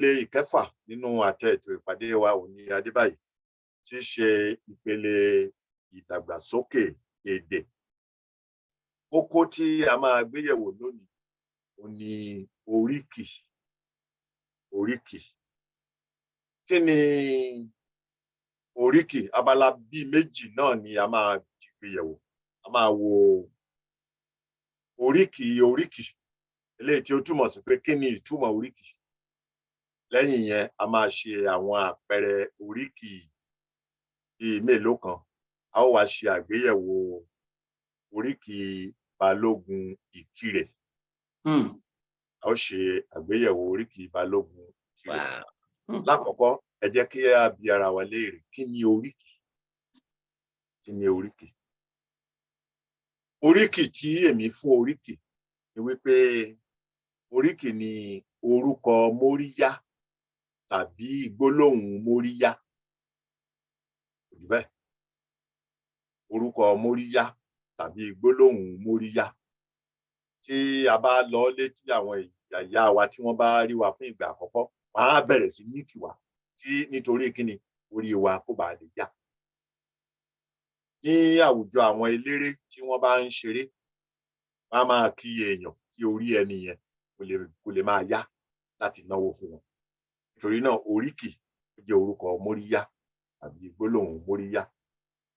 ìpele ìkẹfà nínú àtẹ ètò ìpàdé wa òní Adébáyìí tí í ṣe ìpele ìdàgbàsókè èdè. Kókó tí a máa gbéyẹ̀wò lónìí òní oríkì. Oríkì. Kí ni oríkì? Abala bíi méjì náà ni a máa ti gbéyẹ̀wò. A máa wo oríkì eléyìí tí ó túmọ̀ sí pé kí ni ìtumọ̀ oríkì. Lẹ́yìn yẹn a máa ṣe àwọn àpẹẹrẹ oríkì bíi mélòó kan. A ó wá ṣe àgbéyẹ̀wò oríkì Balógun Ìkirè. A ó ṣe àgbéyẹ̀wò oríkì Balógun Ìkirè. Lákọ̀ọ́kọ́ ẹ jẹ́ kí a bi ara wa léèrè, kí ni oríkì? Kí ni oríkì? Oríkì tí èmi fún oríkì ni wípé oríkì ni orúkọ móríyá tàbí gbólóhùn móríyá. Kò jù bẹ́ẹ̀. Orúkọ móríyá tàbí gbólóhùn móríyá. Tí a bá lọ létí àwọn ìyá wa tí wọ́n bá rí wa fún ìgbà àkọ́kọ́, wọ́n á bẹ̀rẹ̀ sí ní kí wa nítorí kíni orí wa kó bàa lè yá. Ní àwùjọ àwọn eléré tí wọ́n bá ń ṣeré, wọ́n á máa kí èèyàn kí orí ẹni yẹn kó lè máa yá láti náwó fún wọn. Nítorí náà oríkì jẹ́ orúkọ móríyá tàbí gbólóhùn móríyá.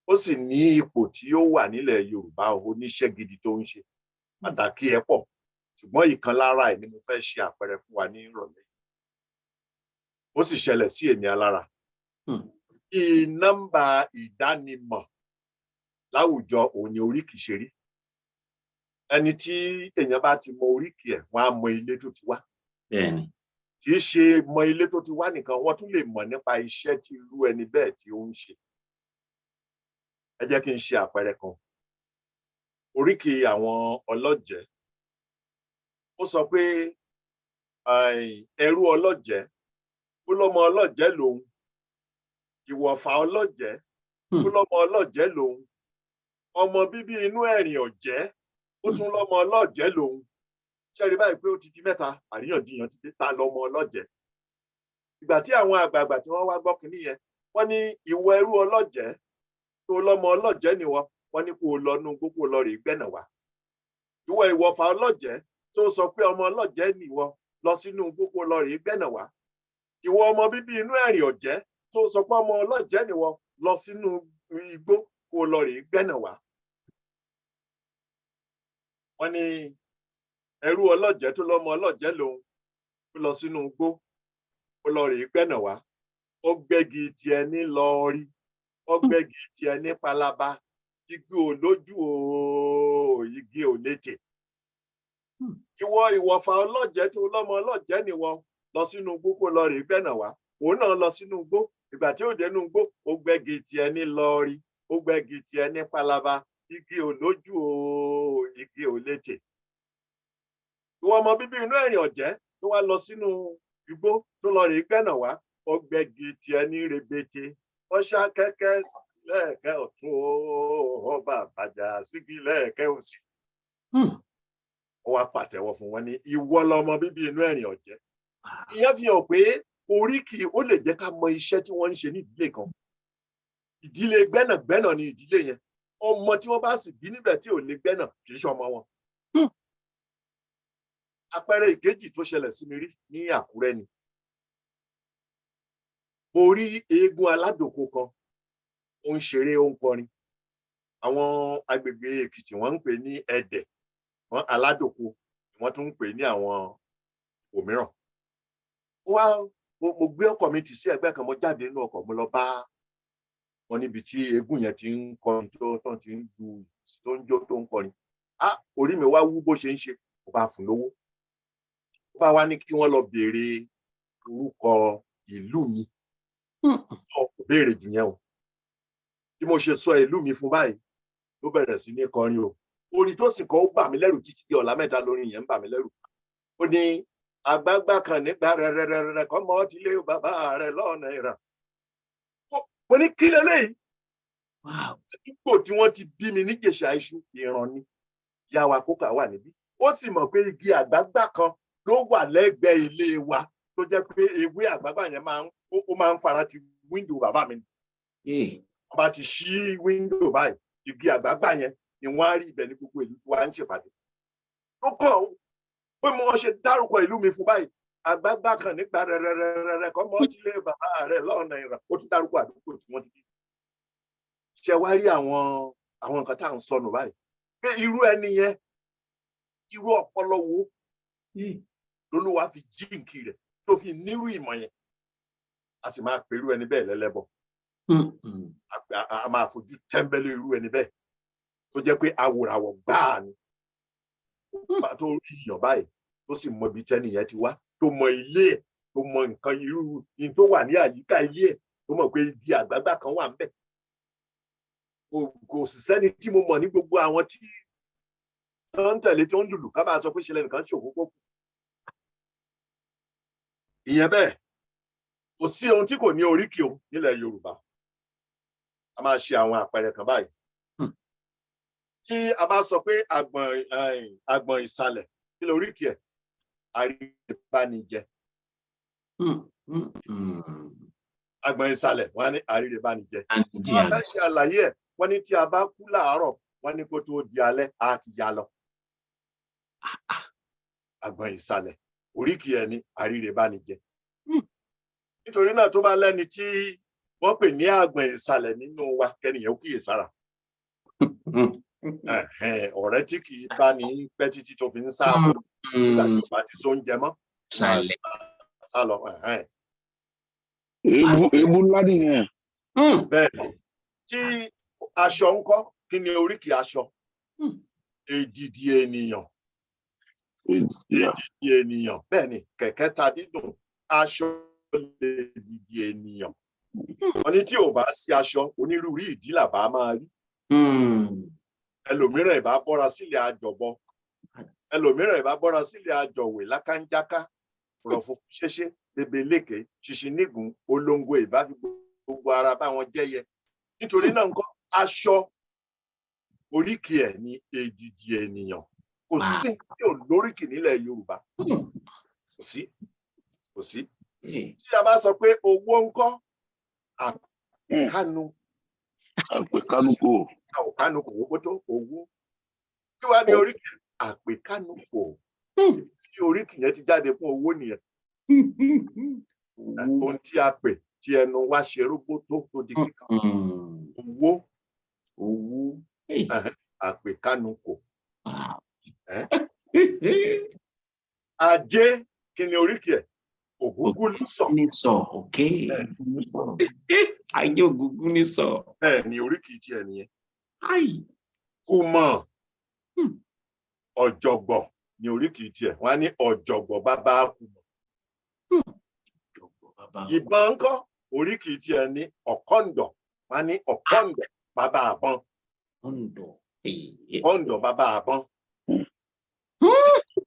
Ó sì ní ipò tí ó wà nílẹ̀ Yorùbá, oníṣẹ́ gidi tó ń ṣe. Pàtàkì ẹ̀ pọ̀, ṣùgbọ́n ìkan lára ẹ̀ ni mo fẹ́ ṣe àpẹẹrẹ fún wa ní ìrọ̀lẹ́. Ó sì ṣẹlẹ̀ sí èmi alára. Nọ́mbà ìdánimọ̀ láwùjọ òun ni oríkì ṣe rí. Ẹni tí èèyàn bá ti mọ oríkì ẹ̀, wọ́n á mọ ilé tó ti wá. Bẹ́ẹ̀ni. Kì í ṣe mọ ilé tó ti wá nìkan, wọ́n tún lè mọ̀ nípa iṣẹ́ tí irú ẹni bẹ́ẹ̀ tí ó ń ṣe. Ẹ jẹ́ kí n ṣe àpẹẹrẹ kan. Oríkì àwọn ọlọ́jẹ̀. Ó sọ pé ẹrú ọlọ́jẹ̀, ó lọ́mọ ọlọ́jẹ̀ lòun. Ìwọ̀fà ọlọ́jẹ̀, ó lọ́mọ ọlọ́jẹ̀ lòun. Ọmọ bíbí inú ẹ̀rìn ọ̀jẹ́, ó tún lọ́mọ ọlọ́jẹ̀ lòun. Ṣẹ́rí báyìí pé ó ti di mẹ́ta, àríyànjiyàn ti dé, ta lọ́mọ ọlọ́jẹ̀. Ìgbà tí àwọn àgbààgbà tí wọ́n wá gbọ́ kínní yẹn, wọ́n ní ìwọ ẹrú ọlọ́jẹ̀ tó lọ́mọ ọlọ́jẹ̀ nìwọ, wọ́n ní kó o lọ nú gbogbo lọ rè gbẹ́nà wá. Ìwọ ìwọ̀fà ọlọ́jẹ̀ tó sọ pé ọmọ ọlọ́jẹ̀ nìwọ, lọ sínú gbogbo lọ rè gbẹ́nà wá. Ìwọ ọmọ bíbí inú ẹ̀rìn ọ̀jẹ́ tó sọ pé ọmọ ọlọ́jẹ̀ nìwọ, lọ sínú igbó kó o lọ rè gbẹ́nà wá. Wọ́n ní ẹrú ọlọ́jẹ̀ tó lọ́mọ ọlọ́jẹ̀ lòun, ó lọ sínú igbó, ó lọ rè gbẹ́nà wá. Ó gbẹ́gi tiẹ̀ ní lọ́ọ̀rí, ó gbẹ́gi tiẹ̀ ní palaba, igi ò lójú o, igi ò létè. Ìwọ ìwọ̀fà ọlọ́jẹ̀ tó lọ́mọ ọlọ́jẹ̀ nìwọ, lọ sínú igbó kó lọ rè gbẹ́nà wá. Òun náà lọ sínú igbó. Ìgbà tí ó dénú igbó, ó gbẹ́gi tiẹ̀ ní lọ́ọ̀rí, ó gbẹ́gi tiẹ̀ ní palaba, igi ò lójú o, igi ò létè. Ìwọ ọmọ bíbí inú ẹ̀rìn ọ̀jẹ́ tó wá lọ sínú igbó tó lọ rè gbẹ́nà wá, ó gbẹ́gi tiẹ̀ ní rebete. Ó ṣá kẹ́kẹ́ lẹ́ẹ̀kẹ́ ọ̀tún ó bá bàjá sígi lẹ́ẹ̀kẹ́ òsì. Ó wá pàtẹ́wọ́ fún wọn ní ìwọ lọmọ bíbí inú ẹ̀rìn ọ̀jẹ́. Ìyẹn fi hàn pé oríkì ó lè jẹ́ ká mọ iṣẹ́ tí wọ́n ń ṣe ní ìdílé kan. Ìdílé gbẹ́nàgbẹ́nà ni ìdílé yẹn. Ọmọ tí wọ́n bá sì bí níbẹ̀ tí ò lè gbẹ́nà kì í ṣe ọmọ wọn. Àpẹẹrẹ ìkejì tó ṣẹlẹ̀ sí mi rí ní Àkúrẹ́ ni. Mo rí eégún aládòko kan, ó ń ṣeré, ó ń kọrin. Àwọn agbègbè Èkìtì wọ́n ń pè ní Ẹdẹ̀, wọ́n aládòko, wọ́n tún ń pè ní àwọn òmíràn. Mo gbé ọkọ̀ mi tì sí ẹgbẹ́ kan, mo jáde nínú ọkọ̀, mo lọ bá wọn níbi tí eégún yẹn ti ń kọrin tó ti ń lu, tó ń jó, tó ń kọrin. Orí mi wá wú bó ṣe ń ṣe, mo bá fún lówó. Ó bá wá ní kí wọ́n lọ béèrè orúkọ ìlú mi. Kò béèrè jù yẹn o. Bí mo ṣe sọ ìlú mi fún báyìí, ló bẹ̀rẹ̀ sí ní kọrin o. Orin tó sì kọ ó bà mí lẹ́rù títí di ọ̀la mẹ́ta, lórin yẹn ń bà mí lẹ́rù. Ó ní àgbààgbà kan nígbà rẹ̀rẹ̀rẹ̀ kọ́ mọ́ ti lé bàbá rẹ̀ lọ́nà ìrà. Mo ní kí leléyìí? Àdúgbò tí wọ́n ti bí mi ní Ìjẹ̀ṣà Iṣu Ìran ni. Ìyá wa Kókà wà níbí. Ó sì mọ̀ pé igi àgbààgbà kan ló wà lẹ́gbẹ̀ẹ́ ilé wa tó jẹ́ pé ewé àgbàgbà yẹn máa ń fara ti wíńdò bàbá mi. Wọ́n bá ti ṣí wíńdò báyìí igi àgbàgbà yẹn ni wọ́n á rí ibẹ̀ ní gbogbo ìlú wa ń ṣèpàdé. Ó kàn pé mo ṣe dárúkọ ìlú mi fún báyìí àgbàgbà kan nípa rẹ̀rẹ̀rẹ̀rẹ̀ kọ́ mọ́ tí lé bàbá rẹ̀ lọ́nà ìrà ó tún dárúkọ àdúgbò tí wọ́n ti bí. Ṣé wá rí àwọn nǹkan tá à ń sọnù báyìí pé irú ẹni yẹn irú ọpọlọ wo lolúwa fi jíǹkì rẹ̀ tó fi nírú ìmọ̀ yẹn a sì máa pè irú ẹni bẹ́ẹ̀ lẹ́lẹ́bọ. A máa fojú tẹ́ńbẹ́lú irú ẹni bẹ́ẹ̀ tó jẹ́ pé awòràwọ̀ gbáà ni tó rí ìyàn báyìí tó sì mọ ibi tẹ́ni yẹn ti wá tó mọ ilé ẹ̀ tó mọ nǹkan irú ní tó wà ní àyíká ilé ẹ̀ tó mọ̀ pé igi àgbàgbà kan wà ńbẹ̀. Kò sì sẹ́ni tí mo mọ̀ ní gbogbo àwọn tí wọ́n ń tẹ̀lé tó ń lùlù ká máa sọ pé ṣẹlẹ̀ nǹkan ṣòfò pọ̀. Ìyẹn bẹ́ẹ̀ kò sí ohun tí kò ní oríkì o nílẹ̀ Yorùbá. A máa ṣe àwọn àpẹẹrẹ kan báyìí. Tí a bá sọ pé àgbọ̀n ìsàlẹ̀ kí ló oríkì ẹ̀ àrírebánijẹ. Àgbọ̀n ìsàlẹ̀ wọ́n á ní àrírebánijẹ. Wọ́n fẹ́ ṣe àlàyé ẹ̀ wọ́n ní tí a bá kú láàárọ̀ wọ́n ní kó tó di alẹ́ á ti ya lọ. Àgbọ̀n ìsàlẹ̀ oríkì ẹ̀ ní àrírebánijẹ. Nítorí náà tó bá lẹ́ni tí wọ́n pè ní àgbọ̀n ìsàlẹ̀ nínú wa kẹ́nìyàn ó kíyèsára. Ọ̀rẹ́ tí kì í bá ní pẹ́ títí tó fi ń sáàbò nígbà tí ó bá ti sóúnjẹ mọ́ sálọ. Èébú ńlá nìyẹn. Bẹ́ẹ̀ni tí aṣọ ńkọ́ kí ni oríkì aṣọ? Èdìdì ènìyàn. Èdìdì ènìyàn bẹ́ẹ̀ni kẹ̀kẹ́ ta dídùn aṣọ èdìdì ènìyàn. Wọ́n ní tí ò bá sí aṣọ onírúurú ìdí làbá máa rí. Ẹlòmíràn ìbá bọ́ra sílẹ̀ àjọ̀bọ, ẹlòmíràn ìbá bọ́ra sílẹ̀ àjọ̀wé lákànjáká rọ̀fọ̀ ṣẹṣẹ bèbèlékè ṣìṣì nígùn olóńgbò ìbá fi gbogbo ara bá wọn jẹ́yẹ. Nítorí náà nǹkan aṣọ oríkì ẹ̀ ní èdìdì ènìyàn. Kò sí tí ò lóríkì nílẹ̀ Yorùbá. Kò sí. Tí a bá sọ pé owó ńkọ́ àkánu. Àpèkánukò. Àpèkánukò owó tó owó. Kí wàá ní oríkì àpèkánukò? Tí oríkì yẹn ti jáde fún owó nìyẹn. Ohun tí a pè tí ẹnu wá ṣe rógbótó tó di kíkan. Owó. Àpèkánukò. Ajé kí ni oríkì ẹ̀? Ògúngúnnísọ̀. Ajé Ògúngúnnísọ̀. Bẹ́ẹ̀ ni oríkì tí ẹ nìyẹn. Kùmọ̀. Ọ̀jọ̀gbọ̀ ni oríkì tí ẹ. Wọ́n á ní ọ̀jọ̀gbọ̀ bàbá kùmọ̀. Ìbọn ńkọ́ oríkì tí ẹ ní ọ̀kọ́ndọ̀. Wọ́n á ní ọ̀kọ́ndọ̀ bàbá àbọn. Ọ̀kọ́ndọ̀ bàbá àbọn.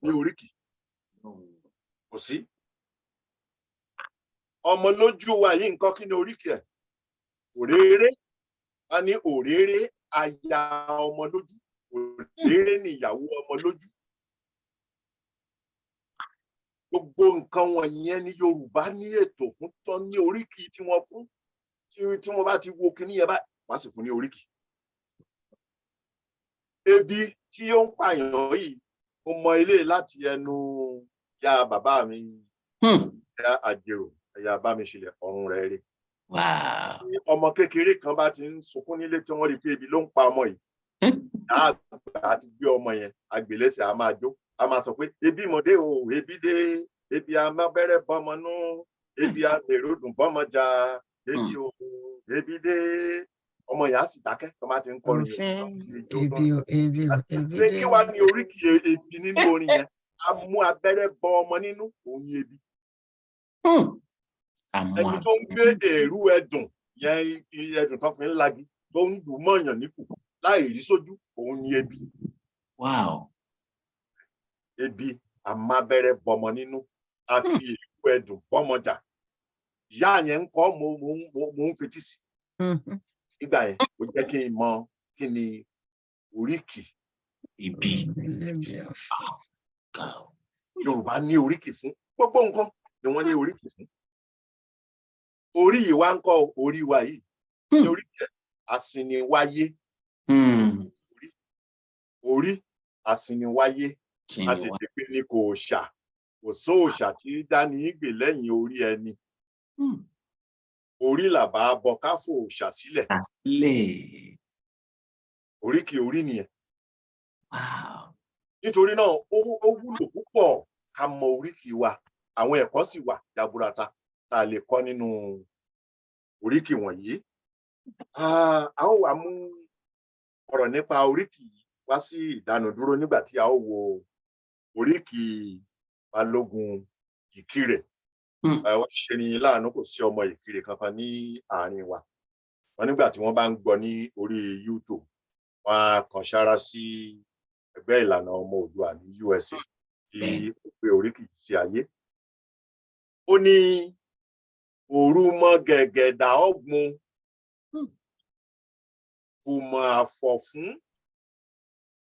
Ní oríkì. Kò sí. Ọmọ lójú wa yìí nǹkan kí ni oríkì ẹ̀? Òréré. A ní òréré aya ọmọ lójú. Òréré ni ìyàwó ọmọ lójú. Gbogbo nǹkan wọ̀nyẹn ní Yorùbá ní ètò fún tán ní oríkì tí wọ́n fún. Tí wọ́n bá ti wo kíní yẹn báyìí wọ́n á sì fún ní oríkì. Ebi tí ó ń pààyàn yìí mo mọ ilé láti ẹnu ya bàbá mi ya àjèrò ẹ̀yà Bámiṣilè ọ̀run rẹ̀ rí. Ọmọ kékeré kan bá ti ń sunkún nílé tí wọ́n rí pé ebi ló ń pa ọmọ yìí. Àgbà àti gbé ọmọ yẹn àgbélẹ̀sẹ̀ a máa jó a máa sọ pé ebi mọ̀dé o ebi dé ebi amábẹ́rẹ́ bọ́mọ nú ebi amèròdùn bọ́mọ jà ebi o ebi dé ọmọ yẹn á sì dákẹ́ tó bá ti ń kọrin yẹn. Ebi kí wá ní oríkì ebi nínú orin yẹn a mú abẹ́rẹ́ bọ ọmọ nínú òun ni ebi. Ẹni tó ń gbé èrú ẹdùn yẹn ẹdùn tó fi ń lagi tó ń lù mọ́ọ̀yàn níkù láì rí sójú òun ni ebi. Ebi amábẹ́rẹ́ bọmọ nínú a fi èrú ẹdùn bọ́mọ jà. Ìyá yẹn ń kọ́ mo ń fetí sí. Nígbà yẹn ó jẹ́ kí n mọ kí ni oríkì ibi. Yorùbá ní oríkì fún gbogbo nǹkan ni wọ́n ní oríkì fún. Orí yìí wá ń kọ́ orí wa yìí ní orí jẹ́ asiniwáyé. Orí asiniwáyé a tètè pé ní kò ṣà kò sóòṣà tí dání gbè lẹ́yìn orí ẹni. Orí làbá bọ ká fòòṣà sílẹ̀. Oríkì orí nìyẹn. Nítorí náà ó wúlò púpọ̀ ká mọ oríkì wa. Àwọn ẹ̀kọ́ sì wà jaburata tá a lè kọ́ nínú oríkì wọ̀nyí. A ó wá mú ọ̀rọ̀ nípa oríkì wá sí ìdánudúró nígbà tí a ó wo oríkì Balógun Ìkirè. Ó ṣe ni láàánú kò sí ọmọ Ìkirè kankan ní àárín wa. Wọ́n nígbà tí wọ́n bá ń gbọ́ ní orí YouTube, wọ́n á kàn sára sí ẹgbẹ́ ìlànà ọmọ Oòduà ní USA tí ó gbé oríkì sí ayé. Ó ní òru mọ́ gẹ̀gẹ̀dà ọ̀gbun, kò mọ̀ àfọ̀ fún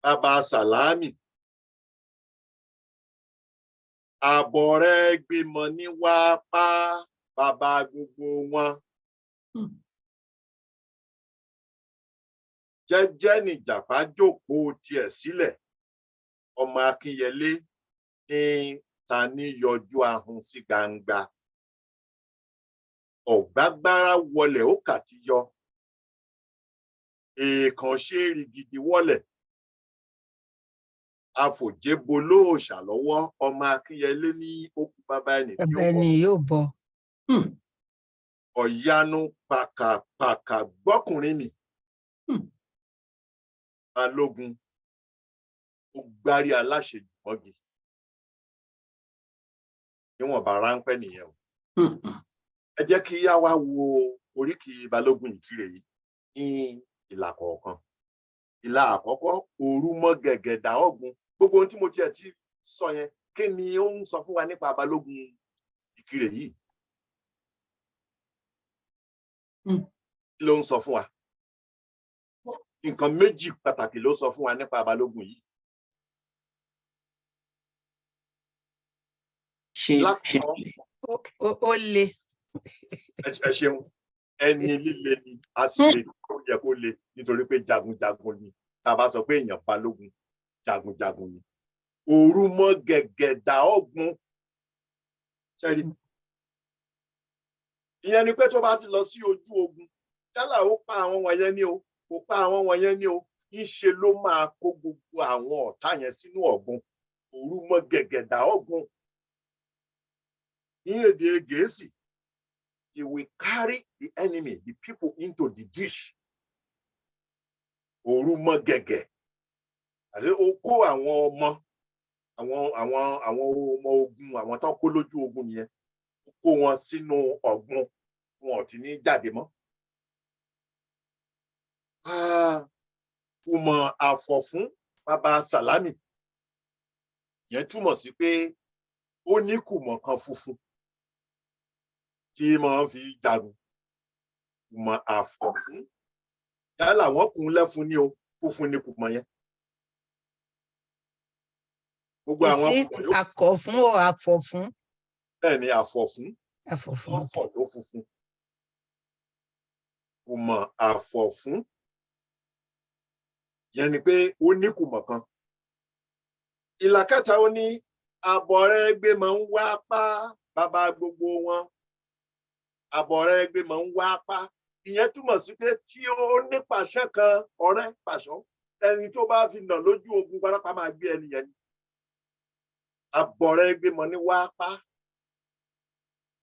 bàbá Sàlámì. Àbọ̀ rẹ̀ gbìmọ̀ ní wá pa bàbá gbogbo wọn. Jẹ́jẹ́ nìjàpá jókòó tiẹ̀ sílẹ̀. Ọmọ Akínyẹlé ní ta ní yọjú ahun sí gbangba. Ọ̀gbágbára wọlẹ̀ ó kà ti yọ. Èèkàn ṣe rìgìdì wọlẹ̀. Afòjébo lóòṣà lọ́wọ́. Ọmọ Akínyẹlé ní òkú bàbá ẹni yóò bọ. Ọ̀yanu pàkàpàkà gbọ́kùnrin nì. Balógun ó gbárí aláṣejù mọ́gi. Níwọ̀nba ráńpẹ́ nìyẹn o. Ẹ jẹ́ kí á wá wo oríkì Balógun Ìkirè yìí ní ìlà kọ̀ọ̀kan. Ìlà àkọ́kọ́, òru mọ́ gẹ̀gẹ̀dà ọ̀gbun. Gbogbo ohun tí mo tiẹ̀ ti sọ yẹn, kí ni ó ń sọ fún wa nípa Balógun Ìkirè yìí? Kí ló ń sọ fún wa? Nǹkan méjì pàtàkì ló sọ fún wa nípa Balógun yìí. Ó le. Ẹ ṣeun. Ẹni líle ni a sì lè kó yẹ kó le nítorí pé jagunjagun ni. Tá a bá sọ pé èèyàn Balógun, jagunjagun ni. Òru mọ́ gẹ̀gẹ̀dà ọ̀gbun. Ṣẹ́rí. Ìyẹn ni pé tó bá ti lọ sí ojú ogun, yálà ó pa àwọn wọ̀nyẹn ní o, kò pa àwọn wọ̀nyẹn ní o, ńṣe ló máa kó gbogbo àwọn ọ̀tá yẹn sínú ọ̀gbun. Òru mọ́ gẹ̀gẹ̀dà ọ̀gbun. Ní èdè Gẹ̀ẹ́sì, he will carry the enemy, the people into the dish. Òru mọ́ gẹ̀gẹ̀. Àti ó kó àwọn ọmọ ogun, àwọn tó kó lójú ogun nìyẹn. Ó kó wọn sínú ọ̀gbun, wọn ò ti ní jáde mọ́. Kò mọ̀ àfọ̀ fún bàbá Sàlámì. Ìyẹn túmọ̀ sí pé ó ní kùmọ̀ kan funfun tí máa ń fi jagun. Kùmọ̀ àfọ̀ fún. Yálà wọ́n kùn lẹ́fun ní o, funfun ni kùmọ̀ yẹn. Gbogbo àwọn kùmọ̀ yóò akọ̀ fún o àfọ̀ fún. Bẹ́ẹ̀ ni àfọ̀ fún. Àfọ̀ fún. Wọ́n fọ̀ tó funfun. Kùmọ̀ àfọ̀ fún. Yẹn ni pé ó ní kùmọ̀ kan. Ìlà kẹta ó ní àbọ̀rẹ́ gbé máa ń wá pa bàbá gbogbo wọn. Àbọ̀rẹ́ gbé máa ń wá pa. Ìyẹn túmọ̀ sí pé tí ó ní pàṣẹ kan, ọ̀rẹ́ pàṣọ, ẹni tó bá fi nà lójú ogun pátápátá máa gbé ẹni yẹn ni. Àbọ̀rẹ́ gbé máa ń wá pa.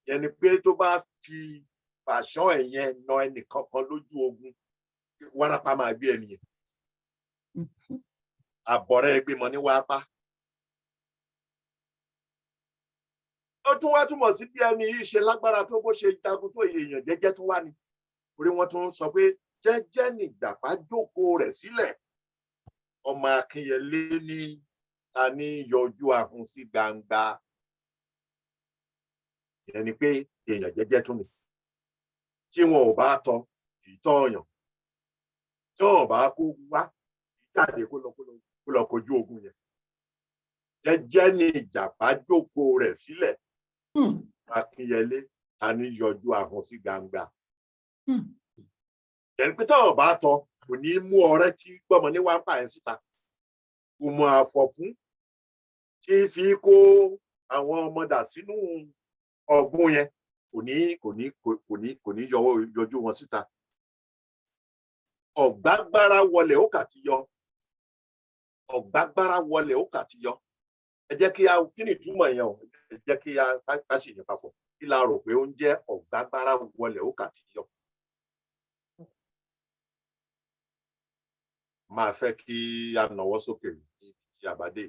Ìyẹn ni pé tó bá fi pàṣọ ẹ̀yẹn nà ẹnì kankan lójú ogun, wárápá máa gbé ẹni yẹn. Àbọ̀rẹ́ gbé máa ń wá pa. Ó tún wá túmọ̀ sí bí ẹni yìí ṣe lágbára tó bó ṣe jagun tó èèyàn jẹ́jẹ́ tó wá ni. Orí wọn tún sọ pé jẹ́jẹ́ nìjàpá jókòó rẹ̀ sílẹ̀. Ọmọ Akínyẹlé ní ta ní yọjú ahun sí gbangba. Ìyẹn ni pé èèyàn jẹ́jẹ́ tún ni. Tí wọn ò bá tọ ìtọ̀ọ̀yàn. Tí wọn ò bá kó wá jáde kó lọ kojú ogun yẹn. Jẹ́jẹ́ nìjàpá jókòó rẹ̀ sílẹ̀. Akínyẹlé a ní yọjú ahọ́n sí gbangba. Ẹni pé táwọn bá tọ kò ní mú ọ̀rẹ́ tí gbọ́mọ ní wáńpà yẹn síta. Kò mọ àfọ̀fún tí fi kó àwọn ọmọ dà sínú ọ̀gbun yẹn kò ní yọjú wọn síta. Ọ̀gbágbára wọlé ó kà ti yọ. Ọ̀gbágbára wọlé ó kà ti yọ. Ẹ jẹ́ kí kí ni ìtumọ̀ yẹn o? Ẹ jẹ́ kí ká ṣe yẹn papọ̀. Kí la rò pé ó ń jẹ́ ọ̀gbágbára wọlé ó kà ti yọ? Máa fẹ́ kí a nawọ́ sókè ní ti àbádé.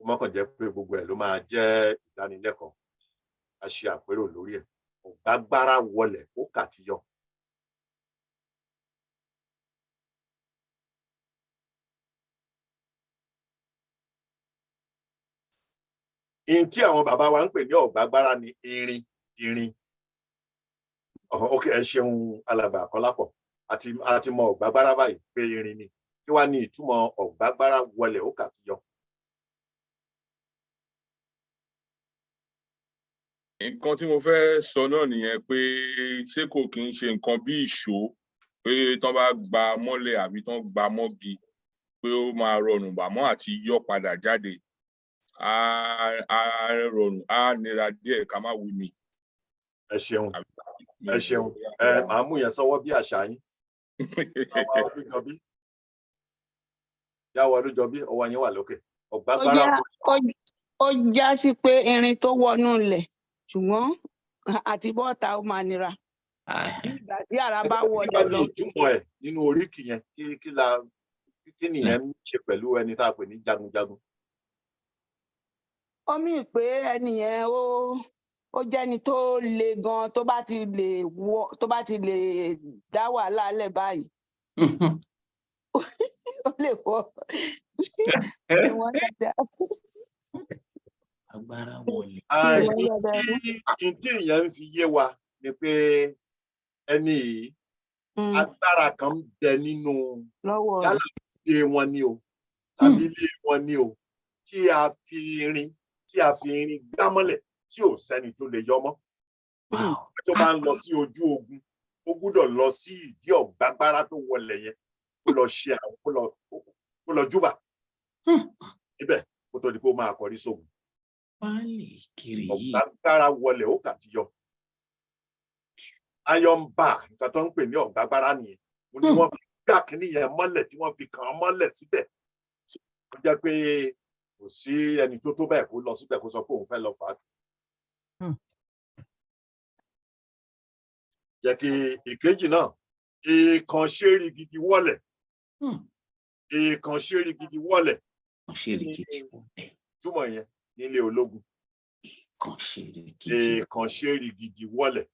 Ó mọ́kàn jẹ́ pé gbogbo ẹ̀ ló máa jẹ́ ìdánilẹ́kọ̀ọ́. A ṣe àpérò lórí ẹ̀. Ọ̀gbágbára wọlé ó kà ti yọ. In tí àwọn bàbá wa ń pè ní ọ̀gbágbára ni irin. Ok, ẹ ṣeun alàgbà Àkọlápọ̀. Àti mọ ọ̀gbágbára báyìí pé irin ni. Kí wá ní ìtumọ̀ ọ̀gbágbára wọlé ó kà ti yọ? Nǹkan tí mo fẹ́ sọ náà nìyẹn pé ṣé kò kí ń ṣe nǹkan bí ìṣó pé tán bá gba mọ́lẹ̀ àbí tán gba mọ́gi pé ó máa rọrùn bàmọ́ àti yọ padà jáde. Á rọrùn, á nira díẹ̀ ká má wí mi. Ẹ ṣeun. Ẹ ṣeun. Màá mú yẹn sọ́wọ́ bí àṣà yín. Yàwó Olújọbí, ọwọ́ yẹn wà lókè. Ọ̀gbágbára ó já sí pé irin tó wọnú ilẹ̀ ṣùgbọ́n àti bọ́ta ó máa nira. Ìgbà tí ara bá wọlé lọ. Ìtumọ̀ ẹ̀ nínú oríkì yẹn kí nìyẹn ń ṣe pẹ̀lú ẹni tá a pè ní jagunjagun? Ó mì pé ẹni yẹn ó jẹ́ni tó le gan tó bá ti lè dá wàhálà lẹ̀ báyìí. Ó lè wọ ìwọ̀n dáadáa. Agbára wọlé. Tí ìyẹn ń fi yé wa ni pé ẹni yìí agbára kan ń bẹ nínú yálà ilé wọn ni o tàbí ilé wọn ni o tí a fi irin gbá mọ́lẹ̀ tí ò sẹ́ni tó lè yọ mọ́. Tó bá ń lọ sí ojú ogun ó gbúdọ̀ lọ sí ìdí ọ̀gbágbára tó wọlé yẹn kó lọ ṣe àwọn kó lọ júbà níbẹ̀ kó tó di pé ó máa kọrí sógun. Ọ̀gbágbára wọlé ó kà ti yọ. Iron bar nǹkan tó ń pè ní ọ̀gbágbára nìyẹn. Ó ní wọ́n fi gbá kínní yẹn mọ́lẹ̀ tí wọ́n fi kàn án mọ́lẹ̀ síbẹ̀. Ó jẹ́ pé kò sí ẹni tó tó bẹ́ẹ̀ kó lọ síbẹ̀ kó sọ pé òun fẹ́ lọ fà á jù. Jẹ́ kí ìkejì náà èèkàn ṣéèrì gidi wọlẹ̀. Èèkàn ṣéèrì gidi wọlẹ̀. Túmọ̀ yẹn nílé ológun. Èèkàn ṣéèrì gidi wọlẹ̀.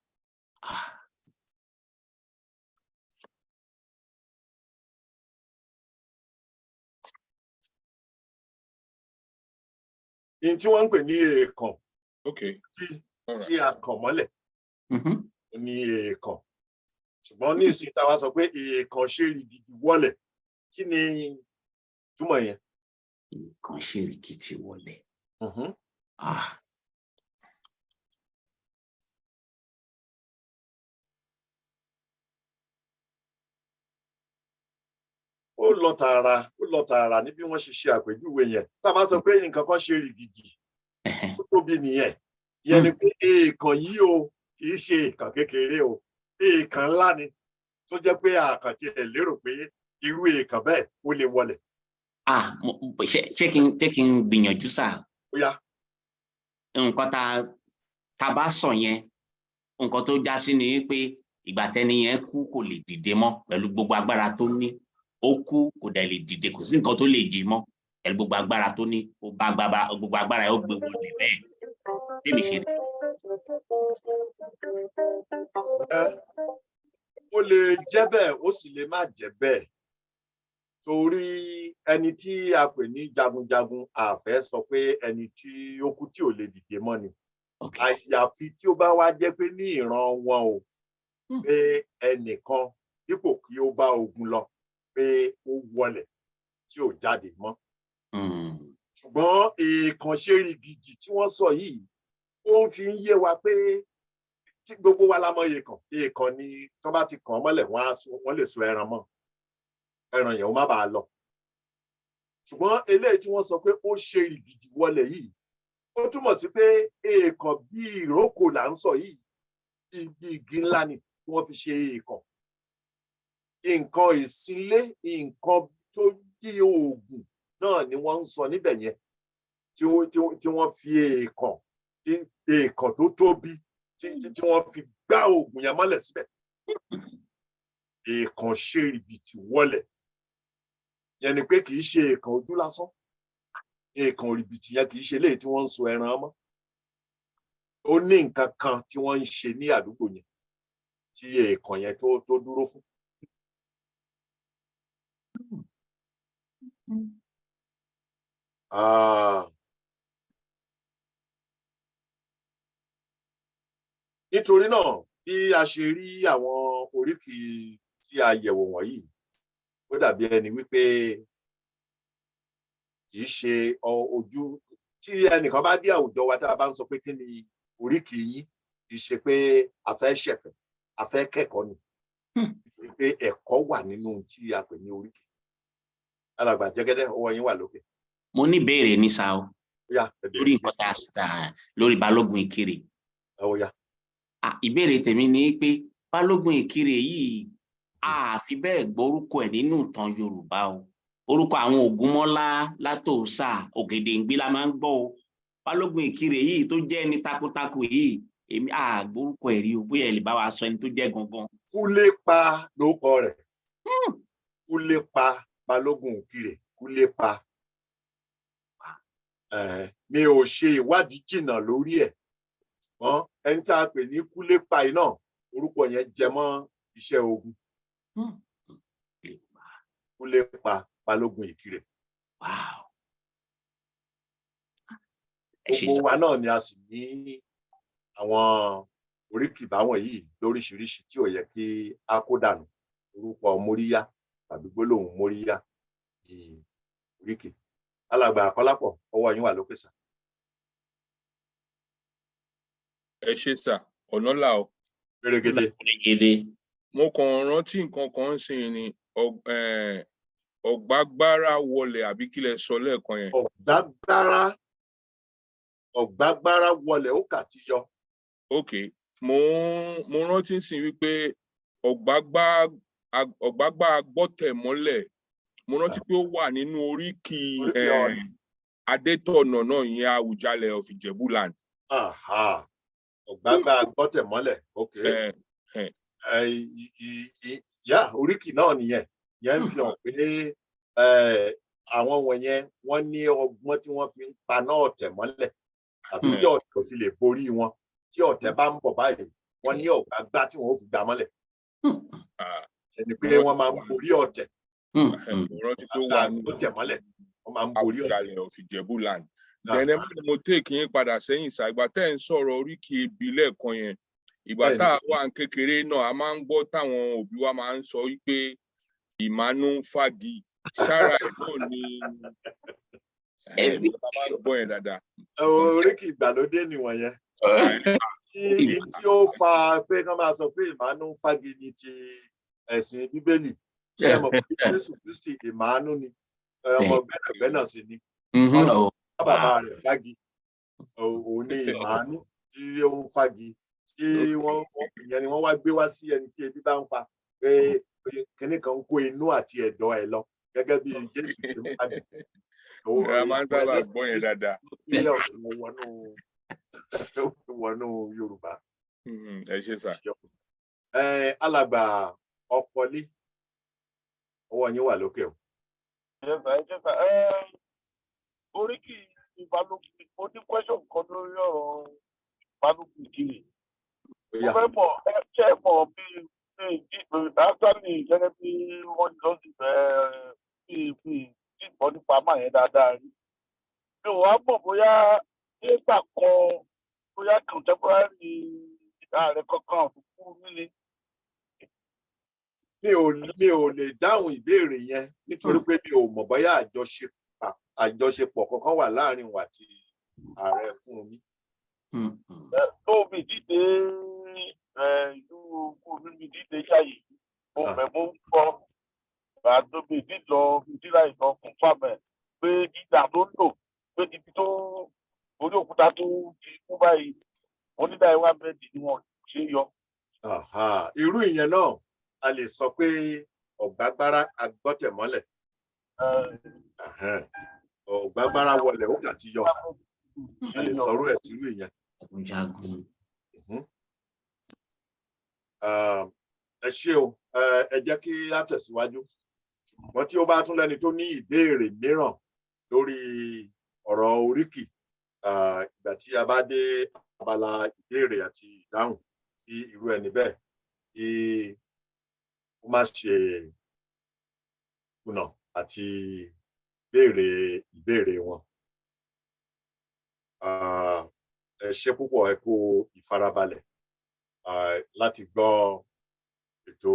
In tí wọ́n ń pè ní èèkàn tí a kàn mọ́lẹ̀ ní èèkàn. Ṣùgbọ́n ní ìsìn tá a wá sọ pé èèkàn ṣéèrì gidi wọlẹ̀. Kí ni túmọ̀ yẹn? Èèkàn ṣéèrì gidi wọlẹ̀. Ó lọ tààrà ní bí wọ́n ṣe ṣe àpèjúwe yẹn. Tá a bá sọ pé nǹkan kan ṣéèrì gidi ó tóbi nìyẹn. Ìyẹn ni pé èèkàn yìí o kì í ṣe èèkàn kékeré o. Èèkàn ńlá ni tó jẹ́ pé àkàntì ẹ̀ lérò pé irú èèkàn bẹ́ẹ̀ ó lè wọlẹ̀. Ṣé kí n gbìyànjú sá? Ó yá. Nǹkan tá bá sọ yẹn nǹkan tó já sí ni pé ìgbà tẹ́ni yẹn kú kò lè dìde mọ́ pẹ̀lú gbogbo agbára tó ní. Ó kú kò dẹ̀ lè dìde, kò sí nǹkan tó lè jí mọ́ pẹ̀lú gbogbo agbára tó ní. Gbogbo agbára yóò gbé wọlé bẹ́ẹ̀. Tèmi ṣe rí. Ó lè jẹ́ bẹ́ẹ̀ ó sì lè má jẹ́ bẹ́ẹ̀. Torí ẹni tí a pè ní jagunjagun a fẹ́ sọ pé ẹni tí ó kú tí ò lè dìde mọ́ ni. Àyàfi tí ó bá wá jẹ́ pé ní ìran wọn o pé ẹnìkan dípò kí ó bá ogun lọ pé ó wọlẹ̀ tí ò jáde mọ́. Ṣùgbọ́n èèkàn ṣéèrì gidi tí wọ́n sọ yìí ó ń fi ń yé wa pé tí gbogbo wa la mọ èèkàn ni tó bá ti kàn mọ́lẹ̀ wọ́n lè so ẹran mọ́ ẹran yẹn ó má bàa lọ ṣùgbọ́n eléyìí tí wọ́n sọ pé ó ṣe ìgìdì wọlé yìí ó túmọ̀ sí pé èèkàn bí ìrókò là ń sọ yìí ibi igi ńlá ni wọ́n fi ṣe èèkàn nǹkan ìsínlé nǹkan tó jí oògùn náà ni wọ́n ń sọ níbẹ̀ yẹn tí wọ́n fi èèkàn tó tóbi tí wọ́n fi gbá oògùn yẹn mọ́lẹ̀ síbẹ̀ èèkàn ṣe ìbìtì wọlẹ̀ yẹn ni pé kì í ṣe èèkàn ojú lásán èèkàn ìbìtì yẹn kì í ṣe léyìí tí wọ́n ń so ẹran mọ́ ó ní nǹkan kan tí wọ́n ń ṣe ní àdúgbò yẹn tí èèkàn yẹn tó dúró fún. Nítorí náà bí a ṣe rí àwọn oríkì tí a yẹ̀wò wọ̀nyí ó dàbí ẹni wípé kì í ṣe ojú tí ẹnìkan bá dé àwùjọ wa tá a bá ń sọ pé kí ni oríkì yín kì í ṣe pé a fẹ́ ṣẹ̀fẹ̀ a fẹ́ kẹ́kọ̀ọ́ ni nítorí pé ẹ̀kọ́ wà nínú tí a pè ní oríkì. Alàgbà Jẹ́gẹ́dẹ́ ọwọ́ yín wà lókè. Mo ní ìbéèrè ní sa o lórí nǹkan tá a lórí Balógun Ìkirè. Ìbéèrè tèmi ni pé Balógun Ìkirè yìí a fi bẹ́ẹ̀ gbọ́ orúkọ ẹ̀ nínú ìtàn Yorùbá o orúkọ àwọn Ògúnmọ́lá Látòsà Ògèdèǹgbé la máa ń gbọ́ o Balógun Ìkirè yìí tó jẹ́ ẹni takuntakun yìí èmi àgbórúkọ ẹ̀ rí o bóyá ẹ lè bá wa sọ ẹni tó jẹ́ gangan. Kúlépa lórúkọ rẹ̀ Kúlépa Balógun Ìkirè Kúlépa mi ò ṣe ìwádìí jìnnà lórí ẹ̀ ṣùgbọ́n ẹni tá a pè ní Kúlépa yìí náà orúkọ yẹn jẹ mọ́ iṣẹ́ ogun Kúlépa Balógun Ìkirè. Gbogbo wa náà ni a sì ní àwọn oríkì báwọn yìí lóríṣiríṣi tí ò yẹ kí a kó dànù orúkọ móríyá tàbí gbólóhùn móríyá ní oríkì. Alàgbà Kọ́lápọ̀ ọwọ́ yín wà lókè sà. Ẹ ṣé sà ọ̀nà là o. Pérégedé. Mo kàn rántí nǹkan kan ń sìn ní ọ̀gbágbára wọlé àbí kí lẹ sọ lẹ́ẹ̀kan yẹn. Ọ̀gbágbára wọlé ó kà ti yọ. Ok, mo rántí sìn wípé ọ̀gbágbá agbọ́tẹ̀mọ́lẹ̀ mo rántí pé ó wà nínú oríkì Adétọ̀nà náà ìyẹn Àwùjalẹ̀ of Ìjẹ̀bú-land. Ọ̀gbágbá agbọ́tẹ̀mọ́lẹ̀ ok oríkì náà nìyẹn yẹn ń fi hàn pé àwọn wọ̀nyẹn wọ́n ní ọgbọ́n tí wọ́n fi ń paná ọ̀tẹ̀ mọ́lẹ̀ tàbí tí ọ̀tẹ̀ ò sì lè borí wọn tí ọ̀tẹ̀ bá ń bọ̀ báyìí wọ́n ní ọ̀gbágbá tí wọ́n ó fi gbà mọ́lẹ̀ ẹni pé wọ́n máa ń borí ọ̀tẹ̀ ọ̀tẹ̀ mọ́lẹ̀ wọ́n máa ń borí ọ̀tẹ̀. Àwùjalẹ̀ of Ìjẹ̀bú-land. Dẹ̀nẹ́ mo tèkì yín padà sẹ́yìn sá ìgbà tẹ́ ń sọ̀rọ̀ oríkì ìbílẹ̀ kan yẹn ìgbà tá a wà ń kékeré náà a máa ń gbọ́ táwọn òbí wa máa ń sọ wípé ìmánú ń fagi sára ẹ̀ náà ni bàbá ń gbọ́ yẹn dáadáa. Oríkì ìgbàlódé nìwọ̀nyẹn tí ó fa pé kán máa sọ pé ìmánú ń fagi ni ti ẹ̀sìn Bíbélì ṣé ẹ mọ̀ pé Jésù Kristi ìmánú ni ọmọ gbẹ́nàgbẹ́nà sì ni bàbá rẹ̀ fagi òun ní ìmánú tí ó ń fagi tí ìyẹn ni wọ́n wá gbé wá sí ẹni tí ebi bá ń pa pé kíní kan ń kó inú àti ẹ̀dọ̀ ẹ̀ lọ gẹ́gẹ́ bí Jésù ṣe ń pàdé. A máa ń sábà gbọ́ yẹn dáadáa. Wọnú Yorùbá. Ẹ ṣé sà. Alàgbà Ọ̀pọ̀lé ọwọ́ yín wà lókè o. Oríkì Balógun ó ní question kan lórí ọ̀rọ̀ Balógun Ìkirè. Mo fẹ́ mọ̀ ṣé ẹ mọ̀ bí actually gẹ́gẹ́ bí wọ́n lọ sí bí ìbọn nípa máa yẹn dáadáa rí. Mi ò wá mọ̀ bóyá nígbà kan bóyá contemporary ààrẹ kankan òkú nílé. Mi ò lè dáhùn ìbéèrè yẹn nítorí pé mi ò mọ̀ bóyá àjọṣepọ̀ kankan wà láàrin wa àti ààrẹ Kúrúnmí tó mi dìde ìlú omi mi dìde ṣáyé mo fẹ́ mo ń kọ́ àti mi dìlọ mi dìlà ìtàn fún fámẹ pé dídà tó ń lò pé ibi tó orí òkúta tó ti kú báyìí onídàá ìwà bẹ́ẹ̀dì ni wọ́n ṣe yọ. Irú ìyẹn náà a lè sọ pé ọ̀gbágbára agbọ́tẹ̀mọ́lẹ̀ ọ̀gbágbára wọlé ó kà ti yọ a lè sọ̀rọ̀ ẹ̀ sírú ìyẹn. Ẹ ṣé o, ẹ jẹ́ kí á tẹ̀síwájú wọ́n tí ó bá tún lẹ́ni tó ní ìbéèrè mìíràn lórí ọ̀rọ̀ oríkì ìgbà tí a bá dé abala ìbéèrè àti ìdáhùn sí irú ẹni bẹ́ẹ̀ kí ó má ṣe kùnà àti ìbéèrè wọn. Ẹ ṣé púpọ̀, ẹ kú ìfarabalẹ̀ láti gbọ́ ètò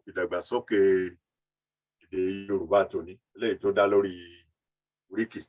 ìdàgbàsókè èdè Yorùbá tòní eléyìí tó dá lórí oríkì.